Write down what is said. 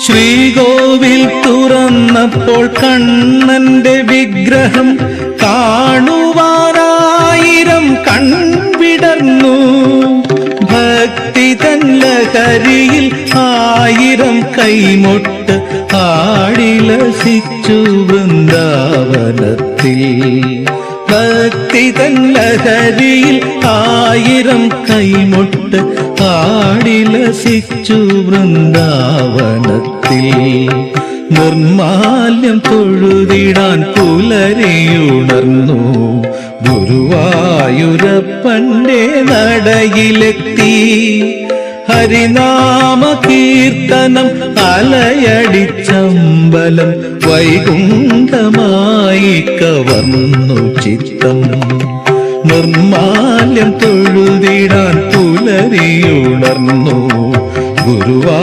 ശ്രീകോവിൽ തുറന്നപ്പോൾ കണ്ണന്റെ വിഗ്രഹം കാണുവാനായിരം കൺവിടർന്നു. ഭക്തി തൻ ലഹരിയിൽ ആയിരം കൈമൊട്ട് ആടിലസിച്ചു വൃന്ദാവനത്തിൽ. ഭക്തി തൻ ലഹരിയിൽ ആയിരം കൈമൊട്ട് ആടിലസിച്ചു വൃന്ദാവനത്തിൽ. നിർമാല്യം തൊഴുതിടാൻ പുലരിയുണർന്നു. ഗുരുവായൂരപ്പന്റെ നടയിലെത്തി. ഹരിനാമ കീർത്തനം അലയടിച്ചമ്പലം വൈകുണ്ഠമായി കവർന്നു ചിത്തം. നിർമാല്യം തൊഴുതിടാൻ പുലരിയുണർന്നു.